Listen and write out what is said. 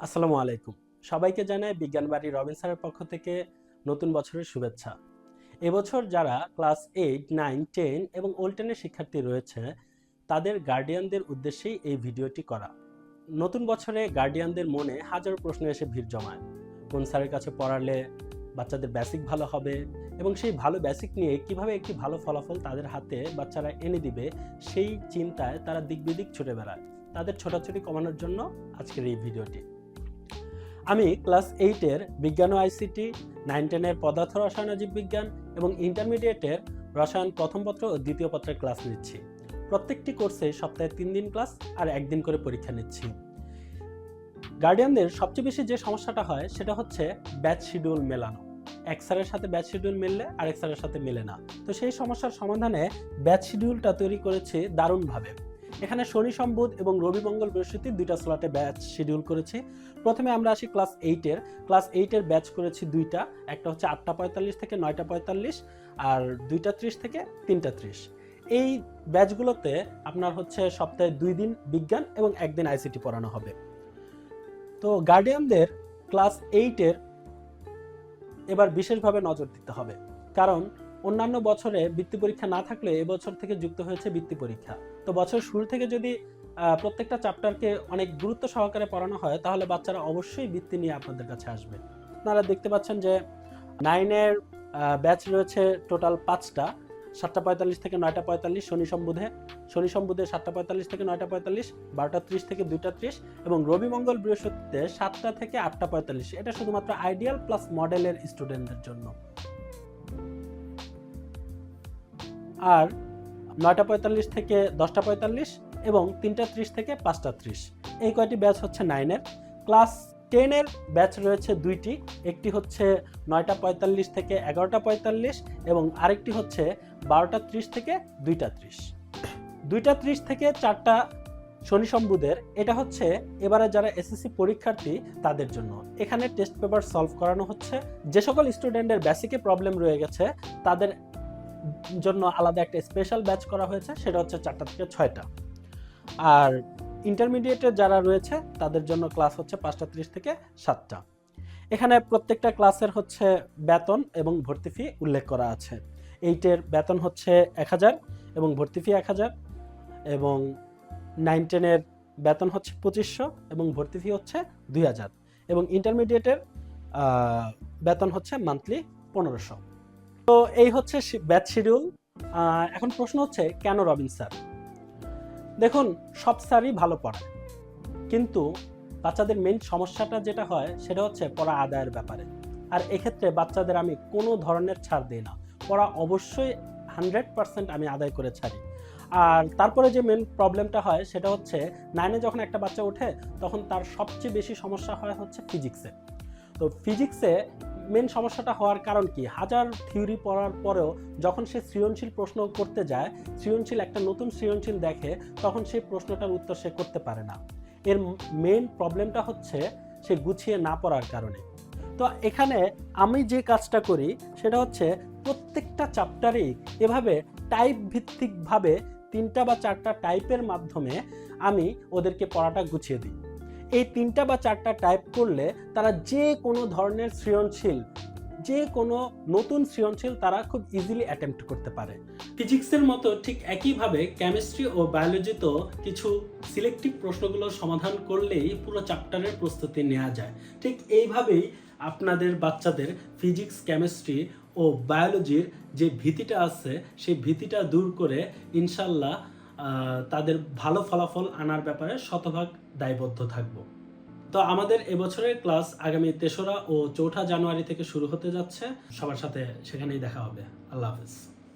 আসসালামু আলাইকুম। সবাইকে জানাই বিজ্ঞান বাড়ি রবিন স্যারের পক্ষ থেকে নতুন বছরের শুভেচ্ছা। এবছর যারা ক্লাস 8, 9, 10 এবং ওল্ড 10 এর শিক্ষার্থী রয়েছে তাদের গার্ডিয়ানদের উদ্দেশ্যেই এই ভিডিওটি করা। নতুন বছরে গার্ডিয়ানদের মনে হাজারো প্রশ্ন এসে ভিড় জমায়। কোন স্যারের কাছে পড়ালে বাচ্চাদের বেসিক ভালো হবে এবং সেই ভালো বেসিক নিয়ে কিভাবে একটি ভালো ফলাফল তাদের হাতে বাচ্চারা এনে দিবে সেই চিন্তায় তারা দিক বিদিক ছুটে বেড়ায়। তাদের ছোটাছুটি কমানোর জন্য আজকের এই ভিডিওটি। আমি ক্লাস 8-এর বিজ্ঞান ও আইসিটি, 9-10-এর পদার্থ রসায়ন ও জীববিজ্ঞান এবং ইন্টারমিডিয়েটের রসায়ন প্রথম পত্র ও দ্বিতীয় পত্রের ক্লাস নিচ্ছি। প্রত্যেকটি কোর্সে সপ্তাহে 3 দিন ক্লাস আর 1 দিন করে পরীক্ষা নিচ্ছি। গার্ডিয়ানদের সবচেয়ে বেশি যে সমস্যাটা হয় সেটা হচ্ছে ব্যাচ শিডিউল মেলানো। এক স্যারের সাথে ব্যাচ শিডিউল মিললে আরেক স্যারের সাথে মেলে না। তো সেই সমস্যার সমাধানে ব্যাচ শিডিউলটা তৈরি করেছি দারুণভাবে। এখানে শনি, সোম, বুধ এবং রবি, মঙ্গল, বৃহস্পতি 2টা স্লটে ব্যাচ শিডিউল করেছি। প্রথমে আমরা আসি ক্লাস 8-এর ব্যাচ করেছি 2টা, একটা হচ্ছে 8:45 থেকে 9:45 আর 2:30 থেকে 3:30। এই ব্যাচগুলোতে আপনার হচ্ছে সপ্তাহে 2 দিন বিজ্ঞান এবং 1 দিন আইসিটি পড়ানো হবে। তো গার্ডিয়ানদের ক্লাস 8-এর এবার বিশেষভাবে নজর দিতে হবে, কারণ অন্যান্য বছরে বৃত্তি পরীক্ষা না থাকলে এবছর থেকে যুক্ত হয়েছে বৃত্তি পরীক্ষা। তো বছর শুরু থেকে যদি প্রত্যেকটা চ্যাপ্টারকে অনেক গুরুত্ব সহকারে পড়ানো হয় তাহলে বাচ্চারা অবশ্যই বৃত্তি নিয়ে আপনাদের কাছে আসবে। আপনারা দেখতে পাচ্ছেন যে 9-এর ব্যাচ রয়েছে টোটাল 5টা, 7:45 থেকে 9:45 শনি সোম বুধে 7:45 থেকে 9:45, 12:30 থেকে 2:30 এবং রবি, মঙ্গল, বৃহস্পতিতে 7টা থেকে 8:45। এটা শুধুমাত্র আইডিয়াল প্লাস মডেলের স্টুডেন্টদের জন্য। আর 9:45 থেকে 10:45 এবং 3:30 থেকে 5:30 এই কয়টি ব্যাচ হচ্ছে 9-এর। ক্লাস 10-এর ব্যাচ রয়েছে 2টি, একটি হচ্ছে 9:45 থেকে 11:45 এবং আরেকটি হচ্ছে 12:30 থেকে 2:30। 2:30 থেকে 4টা শনি সোম বুধের, এটা হচ্ছে এবারে যারা এসএসসি পরীক্ষার্থী তাদের জন্য। এখানে টেস্ট পেপার সলভ করানো হচ্ছে। যে সকল স্টুডেন্টের বেসিকে প্রবলেম রয়ে গেছে তাদের জন্য আলাদা একটা স্পেশাল ব্যাচ করা হয়েছে, সেটা হচ্ছে 4টা থেকে 6টা। আর ইন্টারমিডিয়েটের যারা রয়েছে তাদের জন্য ক্লাস হচ্ছে 5:30 থেকে 7টা। এখানে প্রত্যেকটা ক্লাসের হচ্ছে বেতন এবং ভর্তি ফি উল্লেখ করা আছে। 8-এর বেতন হচ্ছে 1000 এবং ভর্তি ফি 1000 এবং 9-10-এর বেতন হচ্ছে 2500 এবং ভর্তি ফি হচ্ছে 2000 এবং ইন্টারমিডিয়েটের বেতন হচ্ছে মান্থলি 1500। তো এই হচ্ছে ব্যাচ শিডিউল। এখন প্রশ্ন হচ্ছে কেন রবিন স্যার? দেখুন, সব স্যারই ভালো পড়ায়, কিন্তু বাচ্চাদের মেইন সমস্যাটা যেটা হয় সেটা হচ্ছে পড়া আদায়ের ব্যাপারে। আর এক্ষেত্রে বাচ্চাদের আমি কোনো ধরনের ছাড় দিই না, পড়া অবশ্যই 100% আমি আদায় করে ছাড়ি। আর তারপরে যে মেন প্রবলেমটা হয় সেটা হচ্ছে 9-এ যখন একটা বাচ্চা ওঠে তখন তার সবচেয়ে বেশি সমস্যা হয় হচ্ছে ফিজিক্সে। তো ফিজিক্সে মেন সমস্যাটা হওয়ার কারণ কি, হাজার থিওরি পড়ার পরেও যখন সে সৃজনশীল প্রশ্ন করতে যায়, একটা নতুন সৃজনশীল দেখে, তখন সেই প্রশ্নটার উত্তর সে করতে পারে না। এর মেন প্রবলেমটা হচ্ছে সে গুছিয়ে না পড়ার কারণে। তো এখানে আমি যে কাজটা করি সেটা হচ্ছে প্রত্যেকটা চ্যাপ্টারেই এভাবে টাইপ ভিত্তিকভাবে 3টা বা 4টা টাইপের মাধ্যমে আমি ওদেরকে পড়াটা গুছিয়ে দিই। এই 3টা বা 4টা টাইপ করলে তারা যে কোনো ধরনের সৃজনশীল, যে কোনো নতুন সৃজনশীল তারা খুব ইজিলি অ্যাটেম্প্ট করতে পারে। ফিজিক্সের মতো ঠিক একইভাবে কেমিস্ট্রি ও বায়োলজিতেও কিছু সিলেক্টিভ প্রশ্নগুলো সমাধান করলেই পুরো চ্যাপ্টারের প্রস্তুতি নেওয়া যায়। ঠিক এইভাবেই আপনাদের বাচ্চাদের ফিজিক্স, কেমিস্ট্রি ও বায়োলজির যে ভীতিটা আছে সেই ভীতিটা দূর করে ইনশাল্লাহ তাদের ভালো ফলাফল আনার ব্যাপারে শতভাগ দায়বদ্ধ থাকব। তো আমাদের এবছরের ক্লাস আগামী 3রা ও 4ঠা জানুয়ারি থেকে শুরু হতে যাচ্ছে। সবার সাথে সেখানেই দেখা হবে। আল্লাহ হাফেজ।